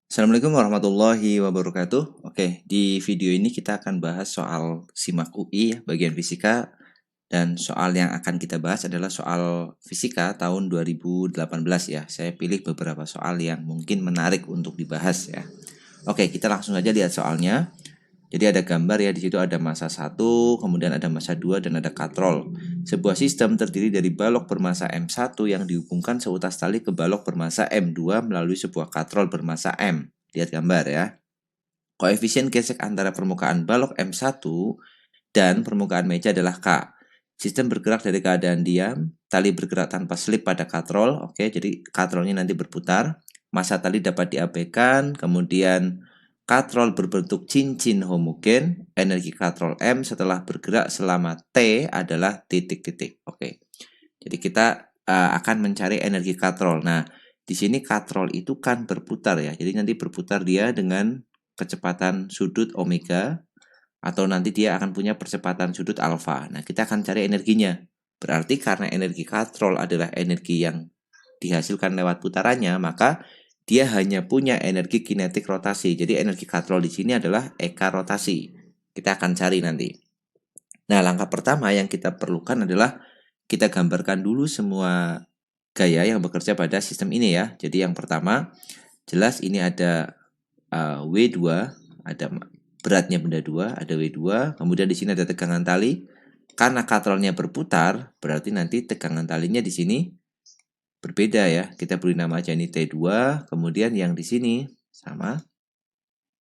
Assalamualaikum warahmatullahi wabarakatuh. Oke, di video ini kita akan bahas soal SIMAK UI ya, bagian fisika. Dan soal yang akan kita bahas adalah soal fisika tahun 2018 ya. Saya pilih beberapa soal yang mungkin menarik untuk dibahas ya. Oke, kita langsung aja lihat soalnya. Jadi ada gambar ya, di situ ada massa 1, kemudian ada massa 2 dan ada katrol. Sebuah sistem terdiri dari balok bermassa M1 yang dihubungkan seutas tali ke balok bermassa M2 melalui sebuah katrol bermassa M. Lihat gambar ya. Koefisien gesek antara permukaan balok M1 dan permukaan meja adalah K. Sistem bergerak dari keadaan diam, tali bergerak tanpa slip pada katrol. Oke, jadi katrolnya nanti berputar. Massa tali dapat diabaikan, kemudian katrol berbentuk cincin homogen. Energi katrol M setelah bergerak selama T adalah titik-titik. Oke, jadi kita akan mencari energi katrol. Nah, di sini katrol itu kan berputar ya. Jadi nanti berputar dia dengan kecepatan sudut omega atau nanti dia akan punya percepatan sudut alfa. Nah, kita akan cari energinya. Berarti karena energi katrol adalah energi yang dihasilkan lewat putarannya, maka dia hanya punya energi kinetik rotasi. Jadi energi katrol di sini adalah eka rotasi. Kita akan cari nanti. Nah, langkah pertama yang kita perlukan adalah kita gambarkan dulu semua gaya yang bekerja pada sistem ini ya. Jadi yang pertama, jelas ini ada W2, ada beratnya benda 2, ada W2, kemudian di sini ada tegangan tali. Karena katrolnya berputar, berarti nanti tegangan talinya di sini berbeda ya. Kita beri nama aja ini T2, kemudian yang di sini sama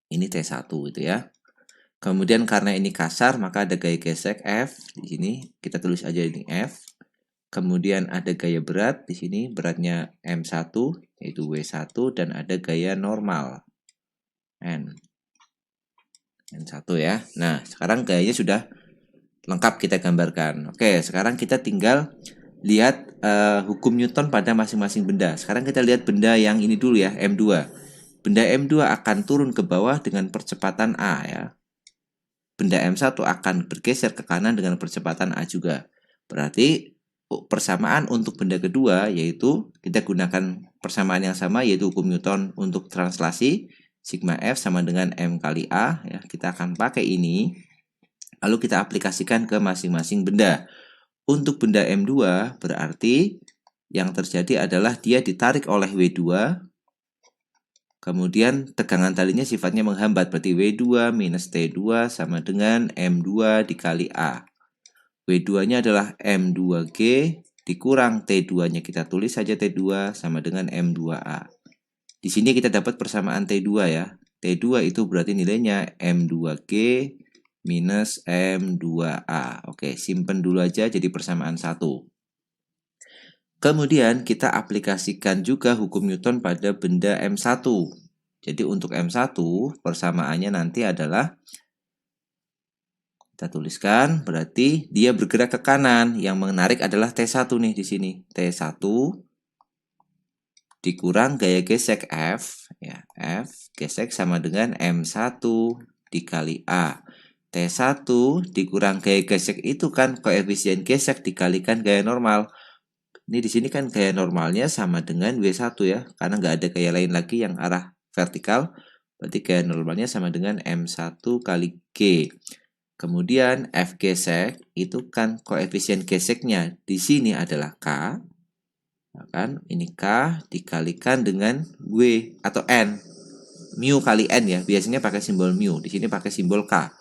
ini T1 itu ya. Kemudian karena ini kasar, maka ada gaya gesek F di sini. Kita tulis aja ini F. Kemudian ada gaya berat di sini, beratnya M1 yaitu W1 dan ada gaya normal N1 ya. Nah, sekarang gayanya sudah lengkap kita gambarkan. Oke, sekarang kita tinggal lihat hukum Newton pada masing-masing benda. Sekarang kita lihat benda yang ini dulu ya, M2. Benda M2 akan turun ke bawah dengan percepatan A ya. Benda M1 akan bergeser ke kanan dengan percepatan A juga. Berarti persamaan untuk benda kedua yaitu kita gunakan persamaan yang sama yaitu hukum Newton untuk translasi sigma F sama dengan M kali A ya. Kita akan pakai ini lalu kita aplikasikan ke masing-masing benda. Untuk benda M2 berarti yang terjadi adalah dia ditarik oleh W2, kemudian tegangan talinya sifatnya menghambat, berarti W2 minus T2 sama dengan M2 dikali A. W2-nya adalah M2G dikurang T2-nya, kita tulis saja T2 sama dengan M2A. Di sini kita dapat persamaan T2 ya. T2 itu berarti nilainya M2G minus M2A. Oke, simpen dulu aja jadi persamaan 1. Kemudian kita aplikasikan juga hukum Newton pada benda M1. Jadi untuk M1 persamaannya nanti adalah kita tuliskan berarti dia bergerak ke kanan. Yang menarik adalah T1 nih di sini. T1 dikurang gaya gesek F ya. F gesek sama dengan M1 dikali A. T1 dikurang gaya gesek itu kan koefisien gesek dikalikan gaya normal. Ini di sini kan gaya normalnya sama dengan W1 ya. Karena nggak ada gaya lain lagi yang arah vertikal. Berarti gaya normalnya sama dengan M1 kali G. Kemudian F gesek itu kan koefisien geseknya di sini adalah K. Kan ini K dikalikan dengan W atau N. Mu kali N ya. Biasanya pakai simbol mu. Di sini pakai simbol K.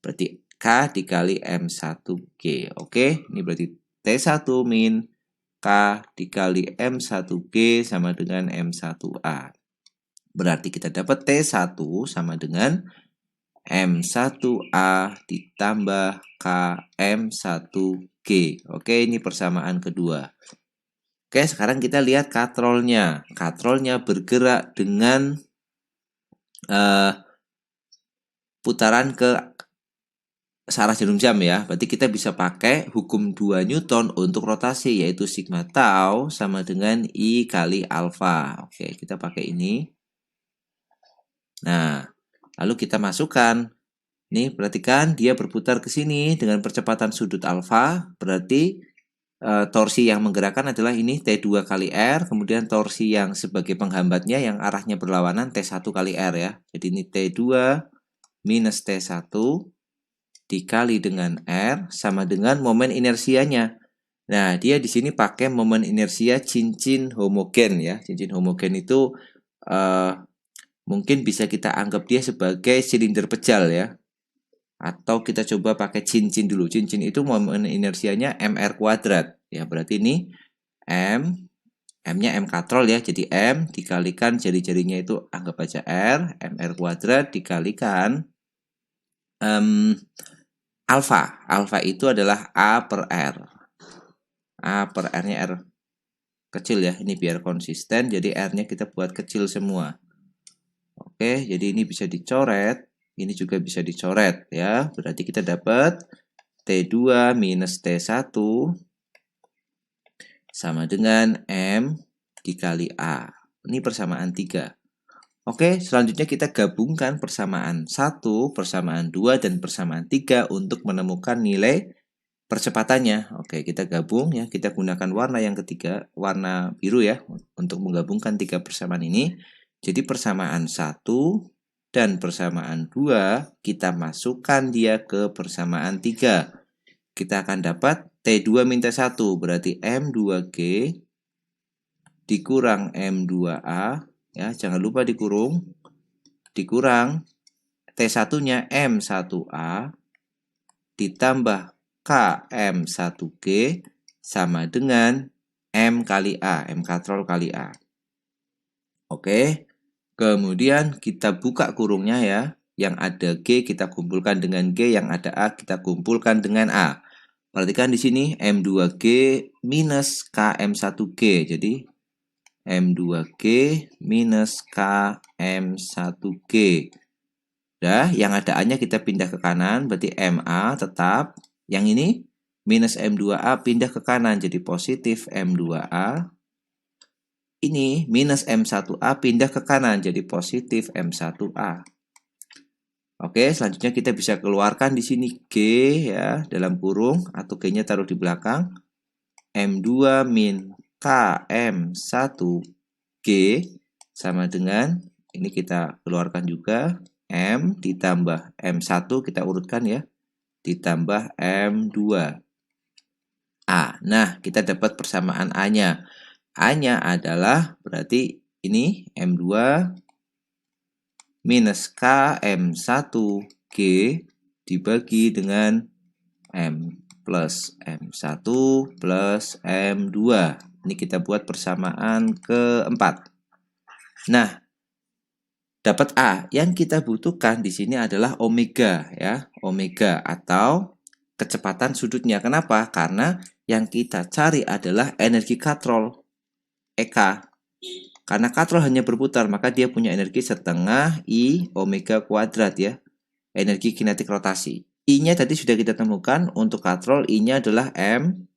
Berarti K dikali M1G. Oke, ini berarti T1 min K dikali M1G sama dengan M1A. Berarti kita dapat T1 sama dengan M1A ditambah K M1G. Oke, ini persamaan kedua. Oke, sekarang kita lihat katrolnya. Katrolnya bergerak dengan putaran ke searah jarum jam ya. Berarti kita bisa pakai hukum 2 Newton untuk rotasi yaitu sigma tau sama dengan I kali alfa. Oke, kita pakai ini. Nah, lalu kita masukkan. Nih, perhatikan dia berputar ke sini dengan percepatan sudut alfa. Berarti torsi yang menggerakkan adalah ini T2 kali R, kemudian torsi yang sebagai penghambatnya yang arahnya berlawanan T1 kali R ya. Jadi ini T2 minus T1 dikali dengan R sama dengan momen inersianya. Nah, dia di sini pakai momen inersia cincin homogen ya. Cincin homogen itu mungkin bisa kita anggap dia sebagai silinder pejal ya. Atau kita coba pakai cincin dulu. Cincin itu momen inersianya mr kuadrat. Ya, berarti ini M-nya M katrol ya. Jadi M dikalikan jari-jarinya itu anggap aja R, mr kuadrat dikalikan alfa. Alfa itu adalah A per R. A per R-nya R kecil ya. Ini biar konsisten. Jadi R-nya kita buat kecil semua. Oke, jadi ini bisa dicoret. Ini juga bisa dicoret ya. Berarti kita dapat T2 minus T1 sama dengan M dikali A. Ini persamaan 3. Oke, selanjutnya kita gabungkan persamaan 1, persamaan 2, dan persamaan 3 untuk menemukan nilai percepatannya. Oke, kita gabung ya. Kita gunakan warna yang ketiga, warna biru ya, untuk menggabungkan 3 persamaan ini. Jadi persamaan 1 dan persamaan 2, kita masukkan dia ke persamaan 3. Kita akan dapat T2 minta 1, berarti M2G dikurang M2A. Ya, jangan lupa dikurang T1-nya M1A ditambah KM1G sama dengan M kali A, M katrol kali A. Oke, kemudian kita buka kurungnya ya. Yang ada G kita kumpulkan dengan G, yang ada A kita kumpulkan dengan A. Perhatikan di sini M2G minus KM1G. Jadi M2G minus KM1G. Udah, yang ada A-nya kita pindah ke kanan, berarti MA tetap. Yang ini minus M2A pindah ke kanan, jadi positif M2A. Ini minus M1A pindah ke kanan, jadi positif M1A. Oke, selanjutnya kita bisa keluarkan di sini G ya, dalam kurung, atau G-nya taruh di belakang. M2 min KM1G sama dengan, ini kita keluarkan juga, M ditambah M1 kita urutkan ya, ditambah M2A. Nah, kita dapat persamaan A-nya. A-nya adalah berarti ini M2 minus KM1G dibagi dengan M plus M1 plus M2. Ini kita buat persamaan keempat. Nah, dapat A. Yang kita butuhkan di sini adalah omega ya, omega atau kecepatan sudutnya. Kenapa? Karena yang kita cari adalah energi katrol EK. Karena katrol hanya berputar, maka dia punya energi setengah I omega kuadrat ya. Energi kinetik rotasi. I-nya tadi sudah kita temukan, untuk katrol I-nya adalah M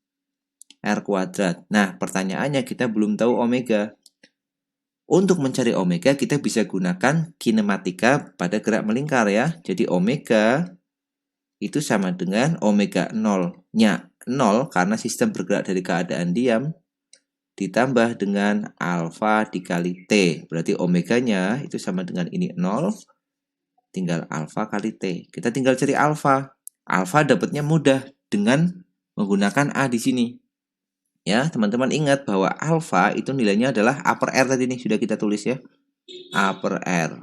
R kuadrat. Nah, pertanyaannya kita belum tahu omega. Untuk mencari omega kita bisa gunakan kinematika pada gerak melingkar ya. Jadi omega itu sama dengan omega 0-nya 0 karena sistem bergerak dari keadaan diam ditambah dengan alfa dikali T. Berarti omeganya itu sama dengan ini 0, tinggal alfa kali T. Kita tinggal cari alfa. Alfa dapatnya mudah dengan menggunakan A di sini. Ya, teman-teman ingat bahwa alfa itu nilainya adalah A per R tadi nih, sudah kita tulis ya. A per R.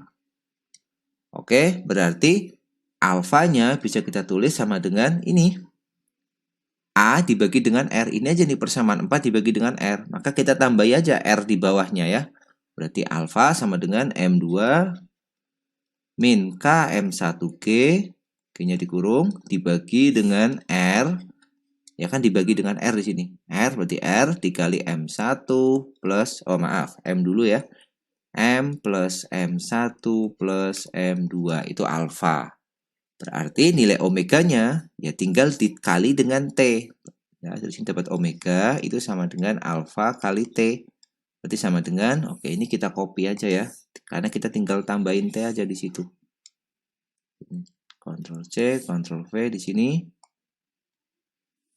Oke, berarti alfanya bisa kita tulis sama dengan ini. A dibagi dengan R. Ini aja nih persamaan 4 dibagi dengan R. Maka kita tambahi aja R di bawahnya ya. Berarti alfa sama dengan M2 min KM1G, G-nya dikurung, dibagi dengan R. Ya kan dibagi dengan R di sini. R berarti R dikali M1 plus, M dulu ya. M plus M1 plus M2 itu alfa. Berarti nilai omeganya ya tinggal dikali dengan T. Ya, dari sini dapat omega itu sama dengan alfa kali T. Berarti sama dengan, oke ini kita copy aja ya. Karena kita tinggal tambahin T aja di situ. Ctrl C, Ctrl V di sini.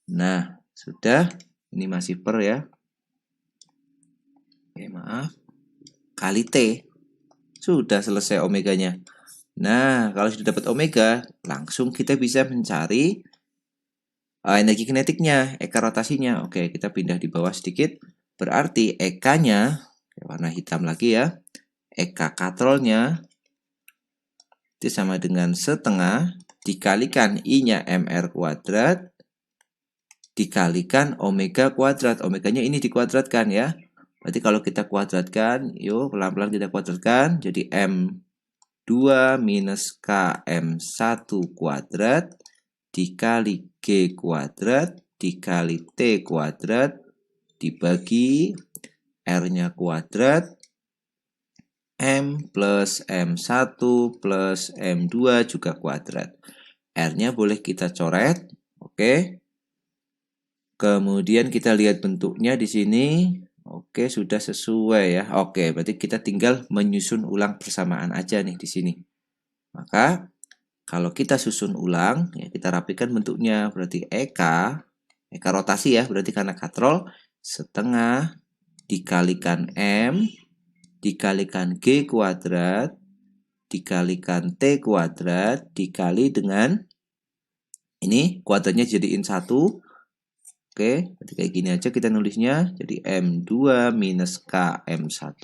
Nah, sudah. Ini masih per ya. Oke, maaf. Kali T. Sudah selesai omeganya. Nah, kalau sudah dapat omega, langsung kita bisa mencari energi kinetiknya, eka rotasinya. Oke, kita pindah di bawah sedikit. Berarti ekanya, warna hitam lagi ya. Eka katrolnya itu sama dengan setengah dikalikan I-nya MR kuadrat dikalikan omega kuadrat. Omeganya ini dikuadratkan ya. Berarti kalau kita kuadratkan, yuk pelan-pelan kita kuadratkan. Jadi M2 minus KM1 kuadrat dikali G kuadrat dikali T kuadrat dibagi R-nya kuadrat M plus M1 plus M2 juga kuadrat. R-nya boleh kita coret. Oke. Kemudian kita lihat bentuknya di sini. Oke, sudah sesuai ya. Oke, berarti kita tinggal menyusun ulang persamaan aja nih di sini. Maka kalau kita susun ulang, ya kita rapikan bentuknya. Berarti eka rotasi ya, berarti karena katrol setengah dikalikan M dikalikan G kuadrat dikalikan T kuadrat dikali dengan ini kuadratnya jadiin 1. Oke, berarti kayak gini aja kita nulisnya. Jadi M2 minus KM1.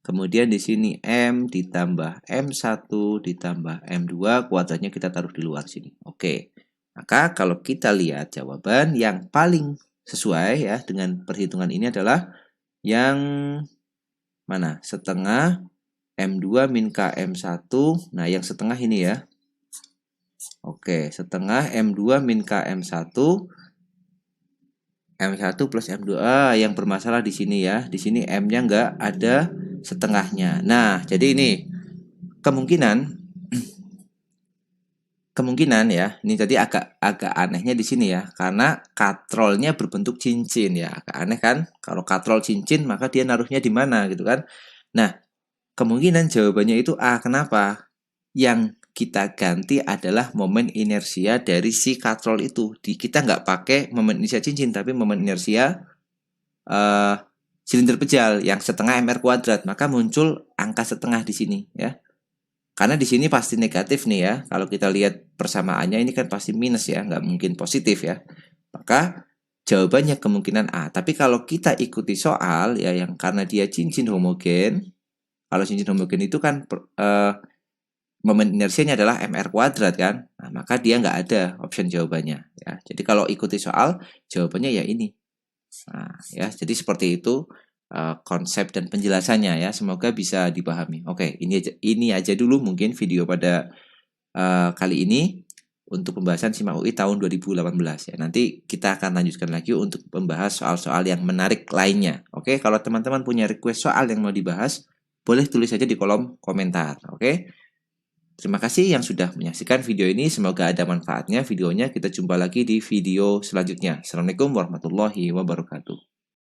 Kemudian di sini M ditambah M1 ditambah M2 kuadratnya kita taruh di luar sini. Oke. Maka kalau kita lihat jawaban yang paling sesuai ya dengan perhitungan ini adalah yang mana? Setengah M2 min KM1. Nah, yang setengah ini ya. Oke, setengah M2 min KM1 M1 plus M2. Yang bermasalah di sini ya. Di sini M-nya nggak ada setengahnya. Nah, jadi ini kemungkinan ya. Ini tadi agak anehnya di sini ya. Karena katrolnya berbentuk cincin ya. Agak aneh kan? Kalau katrol cincin maka dia naruhnya di mana gitu kan? Nah, kemungkinan jawabannya itu A. Kenapa? Yang kita ganti adalah momen inersia dari si katrol itu. Kita nggak pakai momen inersia cincin, tapi momen inersia silinder pejal yang setengah MR kuadrat. Maka muncul angka setengah di sini ya. Karena di sini pasti negatif nih ya. Kalau kita lihat persamaannya ini kan pasti minus ya, nggak mungkin positif ya. Maka jawabannya kemungkinan A. Tapi kalau kita ikuti soal ya yang karena dia cincin homogen, kalau cincin homogen itu kan momen inersianya adalah MR kuadrat kan. Nah, maka dia nggak ada option jawabannya ya. Jadi kalau ikuti soal jawabannya ya ini. Nah, ya, jadi seperti itu konsep dan penjelasannya ya. Semoga bisa dipahami. Oke, ini aja dulu mungkin video pada kali ini untuk pembahasan SIMAK UI tahun 2018 ya. Nanti kita akan lanjutkan lagi untuk membahas soal-soal yang menarik lainnya. Oke, kalau teman-teman punya request soal yang mau dibahas, boleh tulis saja di kolom komentar. Oke. Terima kasih yang sudah menyaksikan video ini. Semoga ada manfaatnya videonya. Kita jumpa lagi di video selanjutnya. Assalamualaikum warahmatullahi wabarakatuh.